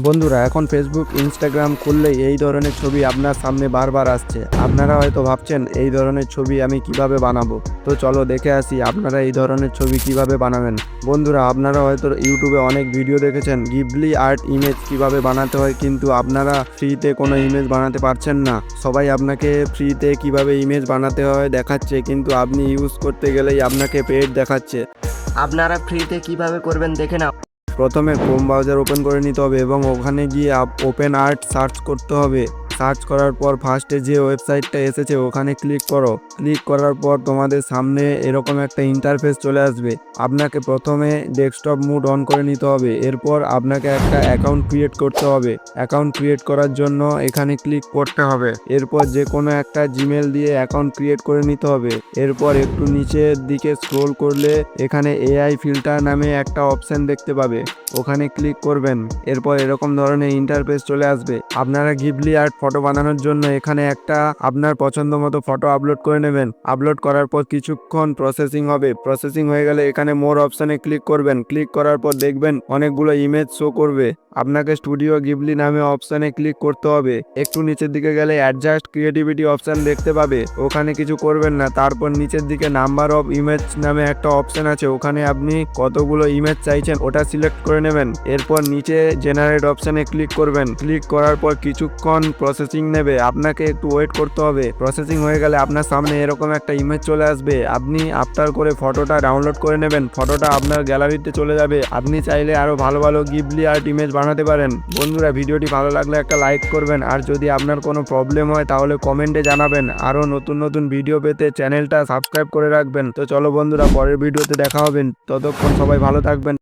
বন্ধুরা, এখন Facebook Instagram খুললেই এই ধরনের ছবি আপনার সামনে বারবার আসছে। আপনারা হয়তো ভাবছেন এই ধরনের ছবি আমি কিভাবে বানাবো। তো চলো দেখে আসি আপনারা এই ধরনের ছবি কিভাবে বানাবেন। বন্ধুরা, আপনারা হয়তো ইউটিউবে অনেক ভিডিও দেখেছেন গিবলি আর্ট ইমেজ কিভাবে বানাতে হয়, কিন্তু আপনারা ফ্রিতে কোনো ইমেজ বানাতে পারছেন না। সবাই আপনাকে ফ্রিতে কিভাবে ইমেজ বানাতে হয় দেখাচ্ছে, কিন্তু আপনি ইউজ করতে গেলেই আপনাকে পেড দেখাচ্ছে। আপনারা ফ্রিতে কিভাবে করবেন দেখে নাও। প্রথমে ক্রোম ব্রাউজার ওপেন করে নিতে হবে এবং ওখানে গিয়ে ওপেন আর্ট সার্চ করতে হবে। সার্চ করার পর ফার্স্টে যে ওয়েবসাইটটা এসেছে ওখানে ক্লিক করো। ক্লিক করার পর তোমাদের সামনে এরকম একটা ইন্টারফেস চলে আসবে। আপনাকে প্রথমে ডেস্কটপ মোড অন করে নিতে হবে। এরপর আপনাকে একটা অ্যাকাউন্ট ক্রিয়েট করতে হবে। অ্যাকাউন্ট ক্রিয়েট করার জন্য এখানে ক্লিক করতে হবে। এরপর যে কোনো একটা জিমেল দিয়ে অ্যাকাউন্ট ক্রিয়েট করে নিতে হবে। এরপর একটু নিচের দিকে স্ক্রোল করলে এখানে এআই ফিল্টার নামে একটা অপশন দেখতে পাবে, ওখানে ক্লিক করবেন। এরপর এরকম ধরনের ইন্টারফেস চলে আসবে। আপনারা গিবলি আর্ট ফটো বানানোর জন্য এখানে একটা আপনার পছন্দ মতো ফটো আপলোড করে নেবেন। আপলোড করার পর কিছুক্ষণ প্রসেসিং হবে। প্রসেসিং হয়ে গেলে এখানে মোর অপশানে ক্লিক করবেন। ক্লিক করার পর দেখবেন অনেকগুলো ইমেজ শো করবে। আপনাকে স্টুডিও গিবলি নামে অপশানে ক্লিক করতে হবে। একটু নিচের দিকে গেলে অ্যাডজাস্ট ক্রিয়েটিভিটি অপশান দেখতে পাবে, ওখানে কিছু করবেন না। তারপর নিচের দিকে নাম্বার অফ ইমেজ নামে একটা অপশান আছে, ওখানে আপনি কতগুলো ইমেজ চাইছেন ওটা সিলেক্ট করে নেবেন। এরপর নিচে জেনারেট অপশানে ক্লিক করবেন। ক্লিক করার পর কিছুক্ষণ প্রসেসিং নেবে, আপনাকে একটু ওয়েট করতে হবে। প্রসেসিং হয়ে গেলে আপনার সামনে এরকম একটা ইমেজ চলে আসবে। আপনি আফটার করে ফটোটা ডাউনলোড করে নেবেন। ফটোটা আপনার গ্যালারিতে চলে যাবে। আপনি চাইলে আরো ভালো ভালো গিবলি আর্ট ইমেজ বানাতে পারেন। বন্ধুরা, ভিডিওটি ভালো লাগলে একটা লাইক করবেন, আর যদি আপনার কোনো প্রবলেম হয় তাহলে কমেন্টে জানাবেন। আরো নতুন নতুন ভিডিও পেতে চ্যানেলটা সাবস্ক্রাইব করে রাখবেন। তো চলো বন্ধুরা, পরের ভিডিওতে দেখা হবেন। ততক্ষণ সবাই ভালো থাকবেন।